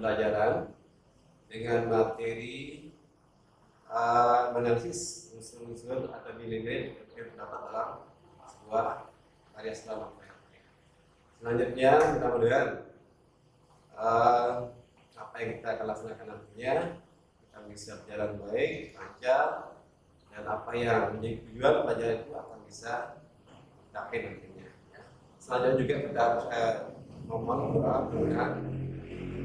pembelajaran dengan materi menganalisis unsur-unsur atau nilai-nilai yang terdapat dalam sebuah karya sastra novel. Selanjutnya, mudah-mudahan apa yang kita akan laksanakan nantinya kita bisa berjalan baik, lancar, dan apa yang menjadi tujuan pelajaran itu akan bisa dicapai nantinya. Selanjutnya juga kita mohon doa dengan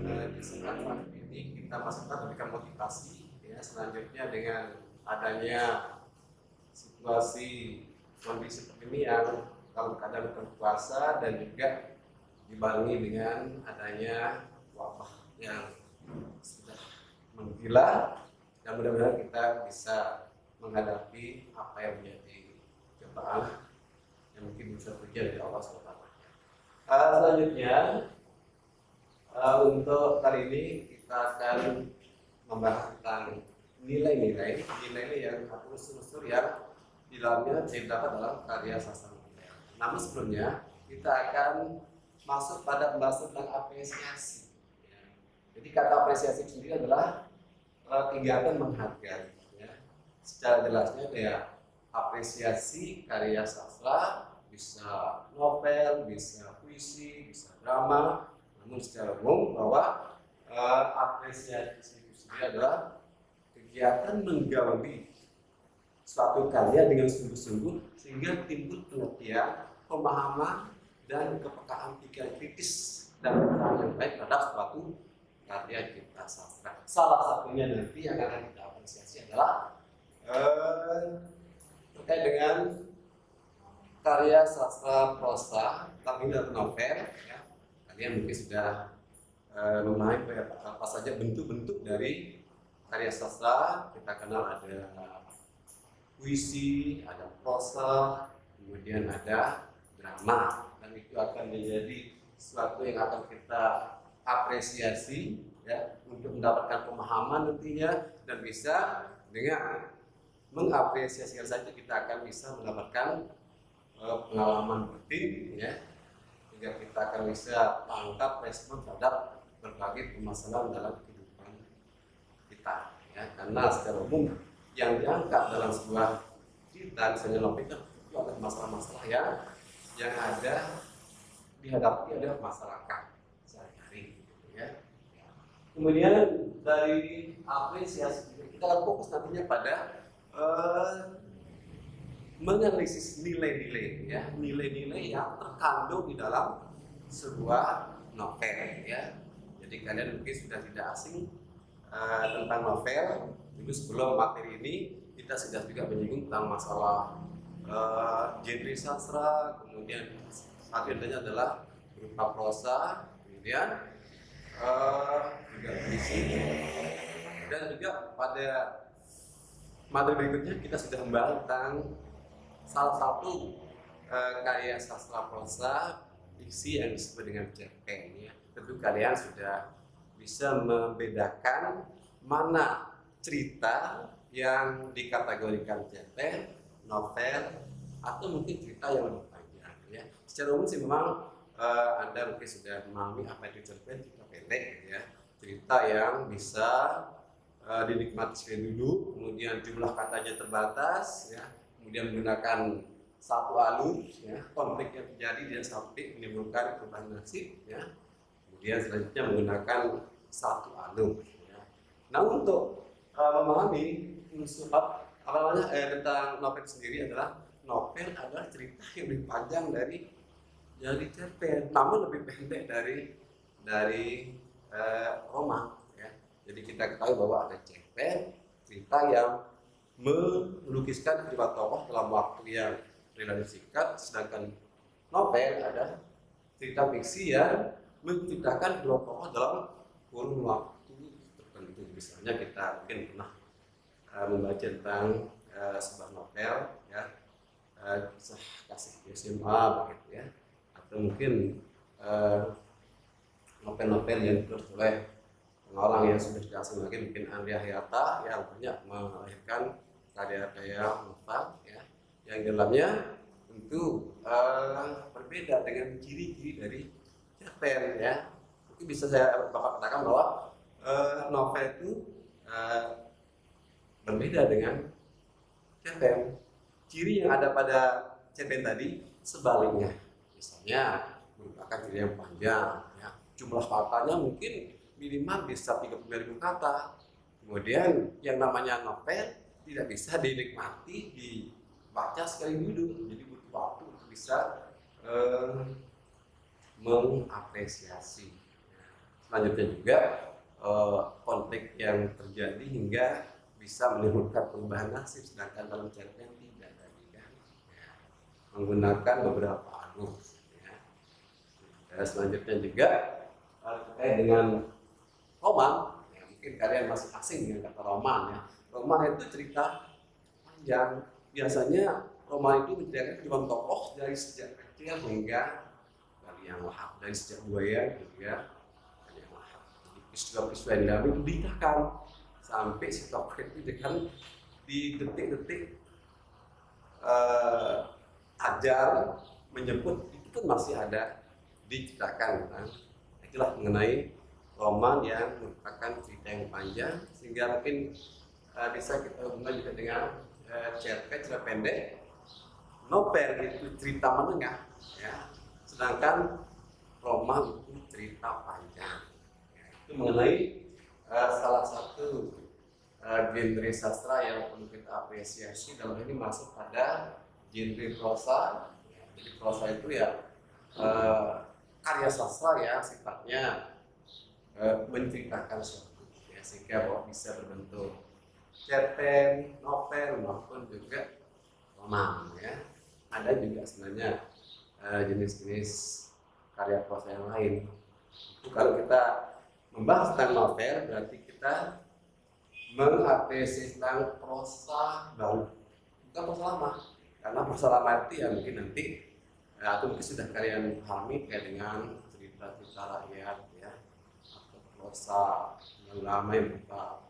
di kesempatan ini kita masih memberikan motivasi ya, selanjutnya dengan adanya situasi kondisi seperti ini yang dalam keadaan berpuasa dan juga dibarengi dengan adanya wabah yang sudah menggila, dan mudah-mudahan kita bisa menghadapi apa yang menjadi cobaan yang mungkin bisa terjadi dari Allah SWT. Selanjutnya untuk kali ini kita akan membahas tentang nilai-nilai yang atau unsur-unsur yang di dalamnya terdapat dalam karya sastra novel. Namun sebelumnya kita akan masuk pada pembahasan tentang apresiasi. Jadi kata apresiasi sendiri adalah kegiatan menghargai. Ya. Secara jelasnya kayak apresiasi karya sastra, bisa novel, bisa puisi, bisa drama. Namun secara umum bahwa apresiasi itu sendiri adalah kegiatan menggali suatu karya dengan sungguh-sungguh sehingga timbul pengertian, pemahaman, dan kepekaan pikiran kritis dan pemahaman yang baik terhadap suatu karya cipta sastra. Salah satunya nanti yang akan kita apresiasi adalah terkait dengan karya sastra prosa, tapi dalam novel. Ya. Kalian mungkin sudah memahami apa saja bentuk-bentuk dari karya sastra. Kita kenal ada puisi, ada prosa, kemudian ada drama, dan itu akan menjadi sesuatu yang akan kita apresiasi ya, untuk mendapatkan pemahaman nantinya, dan bisa dengan mengapresiasi saja kita akan bisa mendapatkan pengalaman batin ya, sehingga kita akan bisa tangkap respon terhadap berbagai permasalahan dalam kehidupan kita ya. Karena secara umum yang diangkat dalam sebuah cerita misalnya novel itu adalah masalah-masalah yang ada dihadapi oleh masyarakat sehari-hari gitu ya. Kemudian dari apresiasi kita akan fokus nantinya pada menganalisis nilai-nilai ya, nilai-nilai yang terkandung di dalam sebuah novel ya. Jadi kalian mungkin sudah tidak asing tentang novel. Dulu sebelum materi ini kita sudah juga menyinggung tentang masalah genre sastra, kemudian agendanya adalah berupa prosa, kemudian juga puisi, dan juga pada materi berikutnya kita sudah membahas tentang salah satu karya sastra prosa fiksi yang disebut dengan cerpen ya. Tentu kalian sudah bisa membedakan mana cerita yang dikategorikan cerpen, novel, atau mungkin cerita yang lebih panjang ya. Secara umum sih memang Anda mungkin sudah memahami apa itu cerpen, cerita pendek ya, cerita yang bisa dinikmati sekali dulu, kemudian jumlah katanya terbatas ya, kemudian menggunakan satu alur ya, konflik yang terjadi dan sampai menimbulkan perubahan nasib ya, kemudian selanjutnya menggunakan satu alur ya. Nah, untuk memahami unsur tentang novel sendiri adalah novel adalah cerita yang lebih panjang dari cerpen, namun lebih pendek dari roman ya. Jadi kita ketahui bahwa ada cerpen, cerita yang melukiskan kehidupan tokoh dalam waktu yang relatif singkat, sedangkan novel ada cerita fiksi yang menceritakan kedua tokoh dalam kurun waktu tertentu. Misalnya kita mungkin pernah membaca tentang sebuah novel ya, kisah kasih di SMA begitu ya, atau mungkin novel-novel yang ditulis oleh orang yang sudah tidak asing lagi, mungkin Andrea Hayata yang banyak melahirkan karya-karya novel ya, yang dalamnya tentu berbeda dengan ciri-ciri dari cerpen ya. Mungkin bisa saya Bapak katakan bahwa novel itu berbeda dengan cerpen. Ciri yang ada pada cerpen tadi sebaliknya, misalnya merupakan cerita yang panjang, ya. Jumlah katanya mungkin minimal bisa 35.000 kata. Kemudian yang namanya novel tidak bisa dinikmati dibaca sekali dulu, jadi butuh waktu untuk bisa mengapresiasi. Selanjutnya juga konflik yang terjadi hingga bisa menimbulkan perubahan nasib, sedangkan dalam cerpen tidak tadi kan, ya, menggunakan beberapa alur. Ya. Selanjutnya juga terkait dengan roman, ya, mungkin kalian masih asing dengan kata roman ya. Roman itu cerita panjang. Biasanya roman itu menceritakan kehidupan tokoh dari sejak kecil hingga yang lahap, dari sejak buaya hingga yang lahap. Jadi peristiwa-peristiwa yang dialami itu diceritakan sampai si tokoh itu kan di detik-detik ajal menjemput itu pun masih ada diceritakan. Nah, itulah mengenai roman yang merupakan cerita yang panjang, sehingga mungkin bisa kita hubungkan juga dengan cerita pendek. Novel itu cerita menengah, ya, sedangkan roman itu cerita panjang. Ya, itu mengenai salah satu genre sastra yang perlu kita apresiasi. Dalam ini masuk pada genre prosa. Ya, jadi prosa itu ya karya sastra yang sifatnya menceritakan sesuatu, ya, sehingga bahwa bisa berbentuk cerpen, novel maupun juga roman. Ya. Ada juga sebenarnya jenis-jenis karya prosa yang lain. Itu kalau kita membahas tentang novel, berarti kita mengapresiasi tentang prosa baru, bukan prosa lama. Karena prosa lama itu ya mungkin nanti atau mungkin sudah kalian pahami kayak dengan cerita-cerita rakyat, ya, atau prosa yang lama yang berupa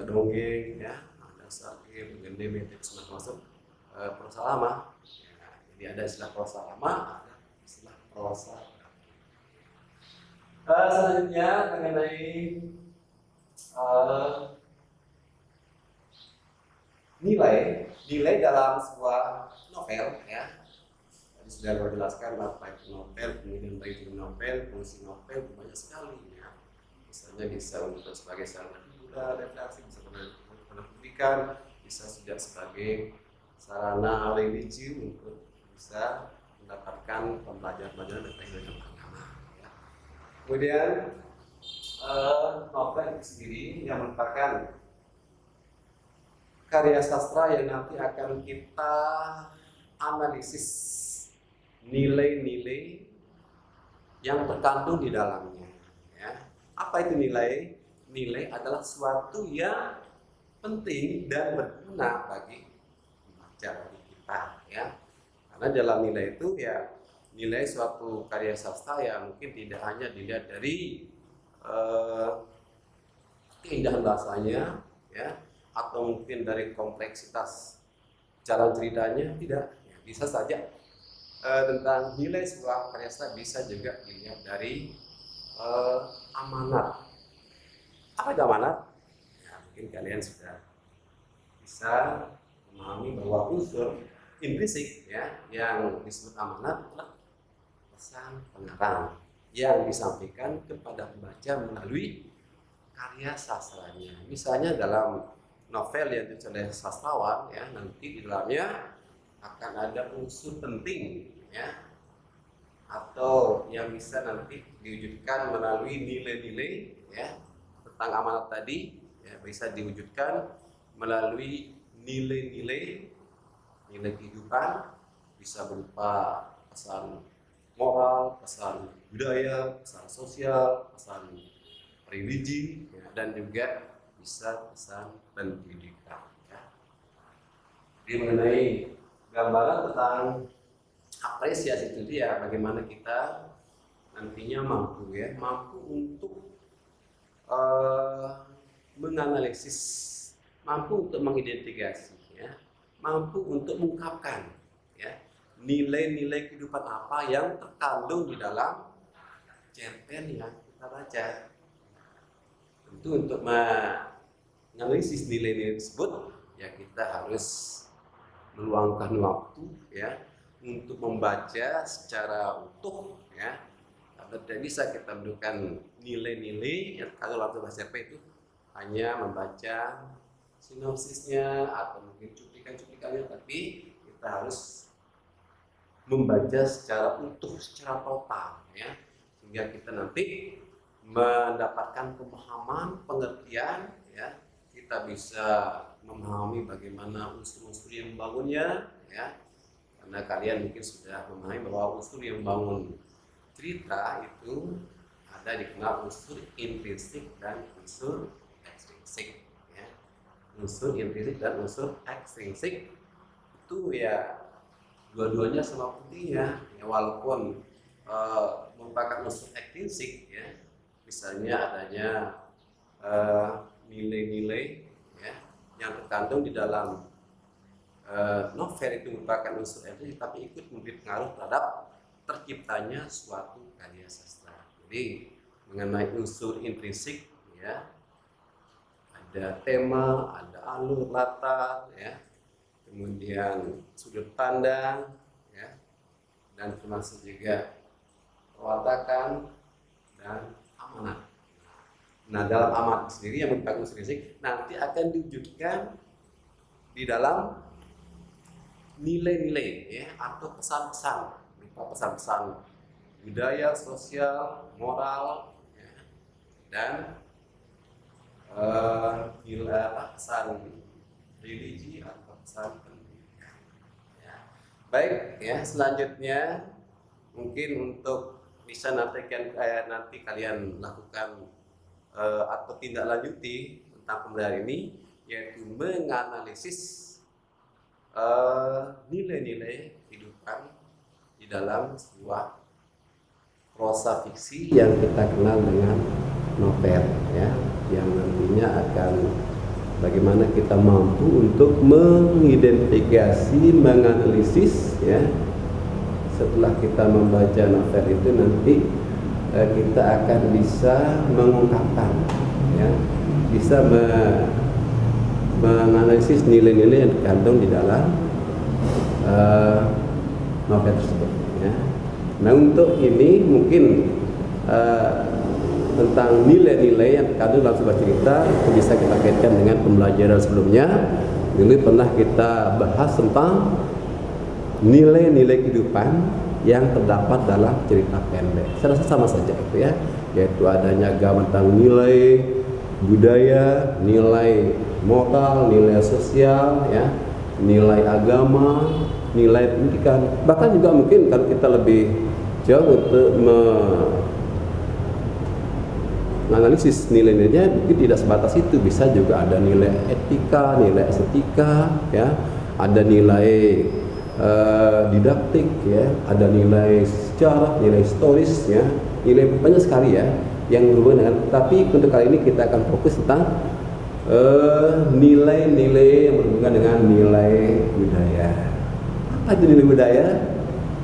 dongeng, ya, ada satir, legenda, mitos, termasuk prosa lama. Ya, jadi ada istilah prosa lama, ada istilah prosa. Selanjutnya mengenai nilai dalam sebuah novel, ya. Tadi sudah saya jelaskan apa itu novel, kemudian bagi novel, fungsi novel banyak sekali, ya. Misalnya bisa untuk sebagai sarana hiburan, redaksi, bisa pendidikan, bisa juga sebagai sarana religi untuk bisa mendapatkan pembelajaran-pembelajaran dan pelajaran agama. Ya. Kemudian novel itu sendiri yang merupakan karya sastra yang nanti akan kita analisis nilai-nilai yang terkandung di dalamnya. Ya. Apa itu nilai? Nilai adalah sesuatu yang penting dan berguna bagi pembaca, bagi kita. Ya. Karena dalam nilai itu ya nilai suatu karya sastra yang mungkin tidak hanya dilihat dari keindahan bahasanya, ya, atau mungkin dari kompleksitas jalan ceritanya, tidak. Ya, bisa saja tentang nilai sebuah karya sastra bisa juga dilihat dari amanat. Apa itu amanat? Ya, mungkin kalian sudah bisa memahami bahwa unsur implisit, ya, yang disebut amanat adalah pesan pengarang yang disampaikan kepada pembaca melalui karya sastranya. Misalnya dalam novel yang ditulis oleh sastrawan, ya, nanti di dalamnya akan ada unsur penting, ya, atau yang bisa nanti diwujudkan melalui nilai-nilai, ya, tentang amanat tadi, ya, bisa diwujudkan melalui nilai-nilai kehidupan, bisa berupa pesan moral, pesan budaya, pesan sosial, pesan religi, ya, dan juga bisa pesan pendidikan. Ya. Jadi mengenai gambaran tentang apresiasi itu dia, bagaimana kita nantinya mampu untuk menganalisis, mampu untuk mengidentifikasi, ya, mampu untuk mengungkapkan, ya, nilai-nilai kehidupan apa yang terkandung di dalam cerpen yang kita baca. Tentu untuk menganalisis nilai-nilai tersebut ya kita harus meluangkan waktu ya untuk membaca secara utuh ya. Karena tidak bisa kita menentukan nilai-nilai yang kalau dalam bahasa RP itu hanya membaca sinopsisnya atau mungkin cuplikan-cuplikannya, tapi kita harus membaca secara utuh, secara total ya, sehingga kita nanti mendapatkan pemahaman, pengertian ya, kita bisa memahami bagaimana unsur-unsur yang membangunnya ya, karena kalian mungkin sudah memahami bahwa unsur yang membangun cerita itu ada dikenal unsur intrinsik dan unsur ekstrinsik ya. Unsur intrinsik dan unsur ekstrinsik itu ya dua-duanya sama pentingnya ya, walaupun merupakan unsur ekstrinsik ya, misalnya adanya nilai-nilai ya, yang terkandung di dalam novel itu merupakan unsur ekstrinsik tapi ikut memberi pengaruh terhadap terciptanya suatu karya sastra. Jadi mengenai unsur intrinsik ya, ada tema, ada alur latar ya, kemudian sudut pandang ya, dan termasuk juga perwatakan dan amanat. Nah, dalam amanat sendiri yang merupakan unsur intrinsik nanti akan diwujudkan di dalam nilai-nilai ya, atau pesan-pesan, berupa pesan-pesan budaya, sosial, moral ya, dan nilai pesan religi atau pesan pendidikan ya. Baik ya, selanjutnya mungkin untuk bisa nanti kalian lakukan atau tindak lanjuti tentang pembelajaran ini, yaitu menganalisis nilai-nilai kehidupan di dalam sebuah prosa fiksi yang kita kenal dengan novel ya, yang nantinya akan bagaimana kita mampu untuk mengidentifikasi, menganalisis ya. Setelah kita membaca novel itu nanti kita akan bisa mengungkapkan ya, bisa menganalisis nilai-nilai yang terkandung di dalam novel tersebut ya. Nah, untuk ini mungkin tentang nilai-nilai yang terkandung dalam sebuah cerita itu bisa kita kaitkan dengan pembelajaran sebelumnya. Dulu pernah kita bahas tentang nilai-nilai kehidupan yang terdapat dalam cerita pendek. Saya rasa sama saja itu ya, yaitu adanya agama tentang nilai budaya, nilai moral, nilai sosial ya, nilai agama, nilai pendidikan. Bahkan juga mungkin kalau kita lebih jauh untuk menganalisis nilai-nilainya mungkin tidak sebatas itu, bisa juga ada nilai etika, nilai estetika ya, ada nilai didaktik ya, ada nilai sejarah, nilai historis ya, nilai banyak sekali ya yang berhubungan dengan. Tapi untuk kali ini kita akan fokus tentang nilai-nilai yang berhubungan dengan nilai budaya. Apa itu nilai budaya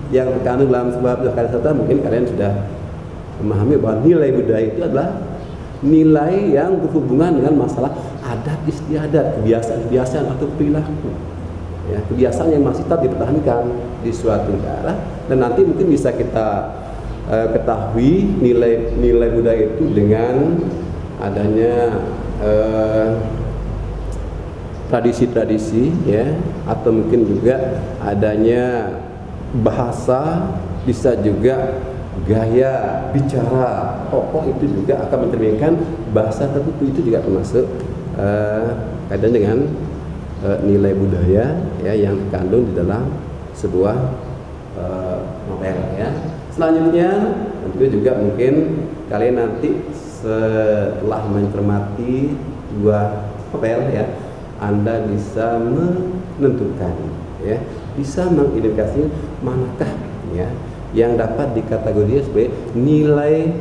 yang terkandung dalam sebuah karya sastra? Mungkin kalian sudah memahami bahwa nilai budaya itu adalah nilai yang berhubungan dengan masalah adat istiadat, kebiasaan-kebiasaan atau perilaku ya, kebiasaan yang masih tetap dipertahankan di suatu negara. Dan nanti mungkin bisa kita ketahui nilai budaya itu dengan adanya tradisi-tradisi ya, atau mungkin juga adanya bahasa, bisa juga gaya bicara tokoh, itu juga akan mencerminkan bahasa tertentu, itu juga termasuk kaitan dengan nilai budaya ya yang terkandung di dalam sebuah novel ya. Selanjutnya tentu juga mungkin kalian nanti setelah mencermati dua novel ya, Anda bisa menentukan ya, bisa mengidentifikasi manakah ya yang dapat dikategorikan sebagai nilai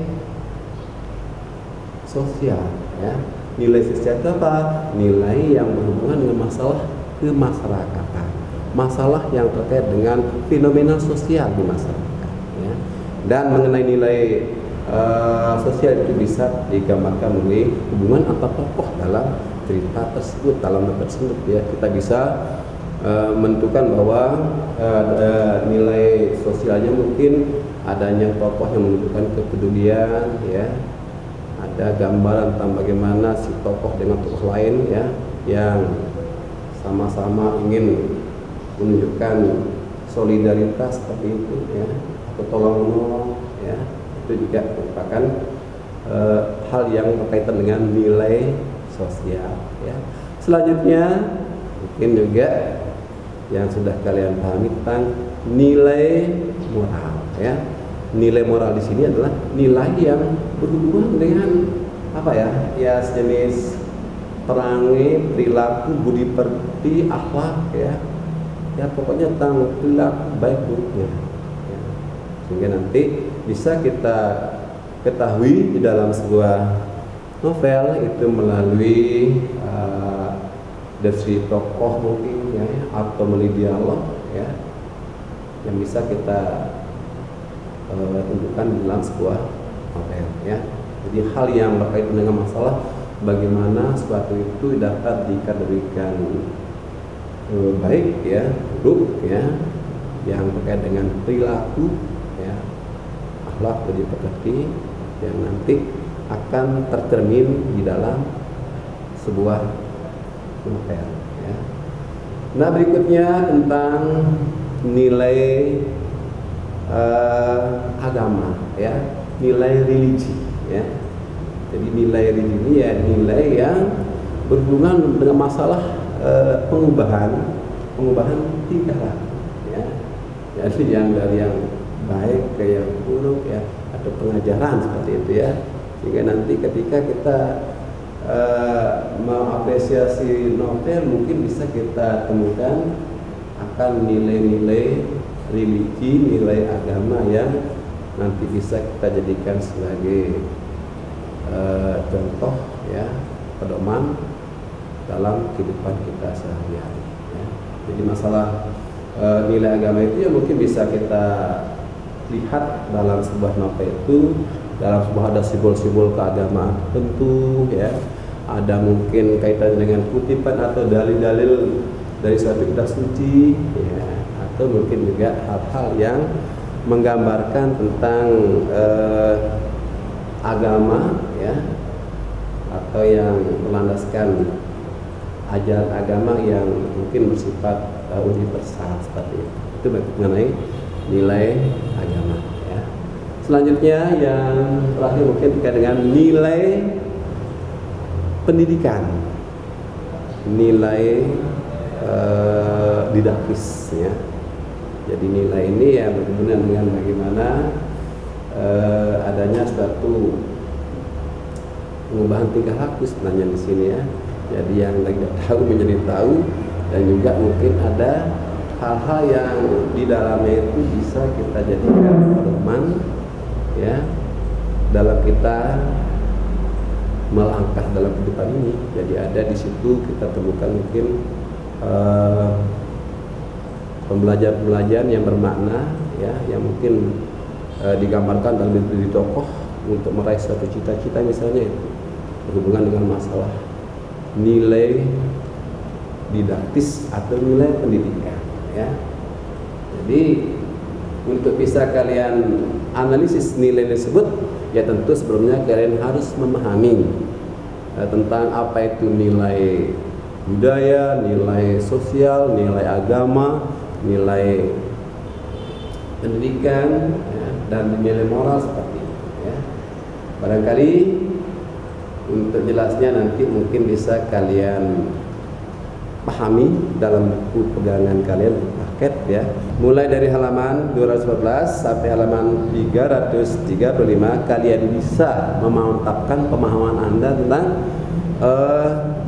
sosial ya. Nilai sosial itu apa? Nilai yang berhubungan dengan masalah kemasyarakatan, masalah yang terkait dengan fenomena sosial di masyarakat ya. Dan mengenai nilai sosial itu bisa digambarkan oleh hubungan antar tokoh dalam cerita tersebut, dalam novel tersebut ya. Kita bisa menentukan bahwa nilai sosialnya mungkin adanya tokoh yang menunjukkan kepedulian ya, ada gambaran tentang bagaimana si tokoh dengan tokoh lain ya yang sama-sama ingin menunjukkan solidaritas seperti itu ya, atau tolong-menolong ya, itu juga merupakan hal yang berkaitan dengan nilai sosial ya. Selanjutnya mungkin juga yang sudah kalian pahami tentang nilai moral ya. Nilai moral di sini adalah nilai yang berhubungan dengan apa ya? Ya sejenis perangai, perilaku, budi pekerti, akhlak ya. Ya pokoknya tentang perilaku baik buruknya. Ya. Sehingga nanti bisa kita ketahui di dalam sebuah novel itu melalui dari tokoh mungkin ya, atau melalui dialog ya, yang bisa kita tunjukkan dalam sebuah novel ya. Jadi hal yang berkaitan dengan masalah bagaimana sesuatu itu dapat dikategorikan baik ya, buruk ya, yang terkait dengan perilaku ya, akhlak, budi pekerti yang nanti akan tercermin di dalam sebuah novel ya. Nah berikutnya tentang nilai agama ya, nilai religi ya. Jadi nilai religi ini ya nilai yang berhubungan dengan masalah pengubahan tingkah laku ya. Jadi yang dari yang baik ke yang buruk ya, ada pengajaran seperti itu ya. Sehingga nanti ketika kita mengapresiasi novel mungkin bisa kita temukan akan nilai-nilai religi, nilai agama yang nanti bisa kita jadikan sebagai contoh ya, pedoman dalam kehidupan kita sehari-hari ya. Jadi masalah nilai agama itu ya mungkin bisa kita lihat dalam sebuah novel itu, dalam sebuah ada simbol-simbol keagamaan tertentu ya, ada mungkin kaitan dengan kutipan atau dalil-dalil dari suatu kitab suci ya, atau mungkin juga hal-hal yang menggambarkan tentang agama ya, atau yang melandaskan ajaran agama yang mungkin bersifat universal seperti itu. Itu mengenai nilai agama ya. Selanjutnya yang terakhir mungkin terkait dengan nilai pendidikan, nilai didaktis ya. Jadi nilai ini ya berhubungan dengan bagaimana adanya suatu pengubahan tingkah laku sebenarnya di sini ya. Jadi yang tidak tahu menjadi tahu, dan juga mungkin ada hal-hal yang di dalamnya itu bisa kita jadikan pedoman ya dalam kita melangkah dalam kehidupan ini. Jadi ada di situ kita temukan mungkin pembelajaran-pembelajaran yang bermakna ya, yang mungkin digambarkan dalam diri tokoh untuk meraih suatu cita-cita, misalnya itu berhubungan dengan masalah nilai didaktis atau nilai pendidikan ya. Jadi untuk bisa kalian analisis nilai tersebut ya tentu sebelumnya kalian harus memahami tentang apa itu nilai budaya, nilai sosial, nilai agama, nilai pendidikan ya, dan nilai moral seperti itu ya. Barangkali untuk jelasnya nanti mungkin bisa kalian pahami dalam buku pegangan kalian paket ya, mulai dari halaman 214 sampai halaman 335 kalian bisa memantapkan pemahaman Anda tentang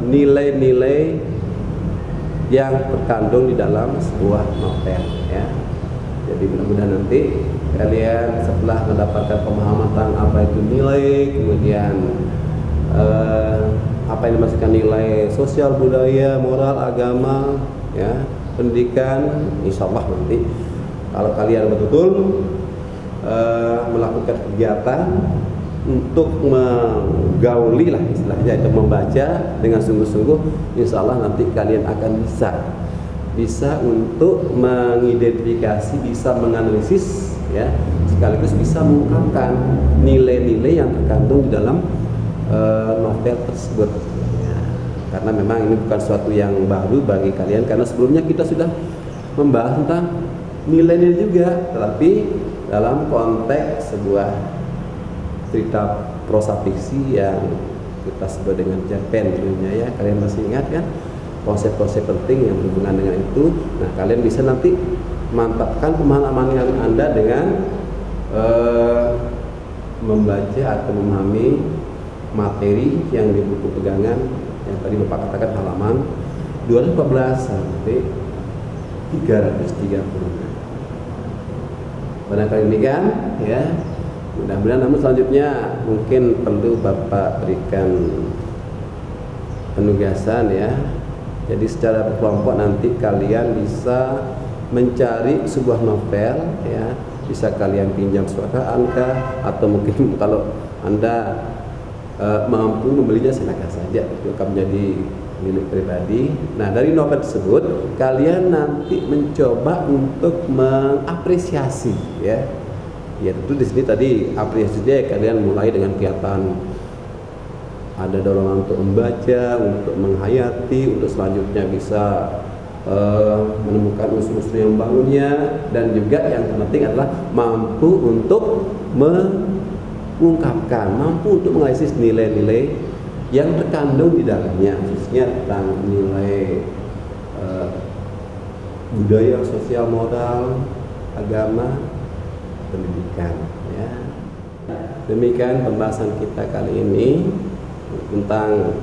nilai-nilai yang terkandung di dalam sebuah novel ya. Jadi mudah-mudahan nanti kalian setelah mendapatkan pemahaman tentang apa itu nilai, kemudian apa yang dimaksudkan nilai sosial, budaya, moral, agama ya, pendidikan, insya Allah nanti kalau kalian betul-betul melakukan kegiatan untuk menggauli lah istilahnya, itu membaca dengan sungguh-sungguh, insya Allah nanti kalian akan bisa untuk mengidentifikasi, bisa menganalisis ya, sekaligus bisa mengungkapkan nilai-nilai yang terkandung di dalam novel tersebut ya. Karena memang ini bukan suatu yang baru bagi kalian, karena sebelumnya kita sudah membahas tentang nilai-nilai juga, tetapi dalam konteks sebuah cerita prosa fiksi yang kita sebut dengan cerpen dulunya ya. Kalian masih ingat kan konsep-konsep penting yang berhubungan dengan itu? Nah, kalian bisa nanti mantapkan pemahaman yang Anda dengan membaca atau memahami materi yang di buku pegangan yang tadi Bapak katakan halaman 214 sampai 330. Barangkali demikian ya. Mudah-mudahan, namun selanjutnya mungkin perlu Bapak berikan penugasan ya. Jadi secara berkelompok nanti kalian bisa mencari sebuah novel ya. Bisa kalian pinjam suara angka, atau mungkin kalau Anda mampu membelinya silakan saja, itu akan menjadi milik pribadi. Nah, dari novel tersebut kalian nanti mencoba untuk mengapresiasi ya. Ya tentu di sini tadi apresiasinya kalian mulai dengan kegiatan ada dorongan untuk membaca, untuk menghayati, untuk selanjutnya bisa menemukan unsur-unsur yang membangunnya, dan juga yang penting adalah mampu untuk mengungkapkan, mampu untuk menganalisis nilai-nilai yang terkandung di dalamnya, khususnya tentang nilai budaya, sosial, moral, agama, pendidikan ya. Demikian pembahasan kita kali ini tentang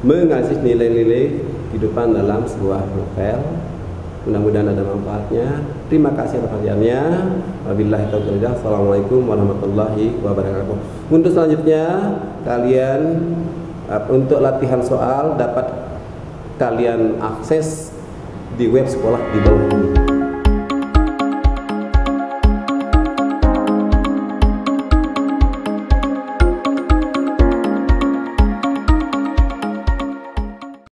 menganalisis nilai-nilai kehidupan dalam sebuah novel. Mudah-mudahan ada manfaatnya. Terima kasih atas perhatiannya. Wabillahi taufiq. Assalamualaikum warahmatullahi wabarakatuh. Untuk selanjutnya kalian untuk latihan soal dapat kalian akses di web sekolah di bawah ini.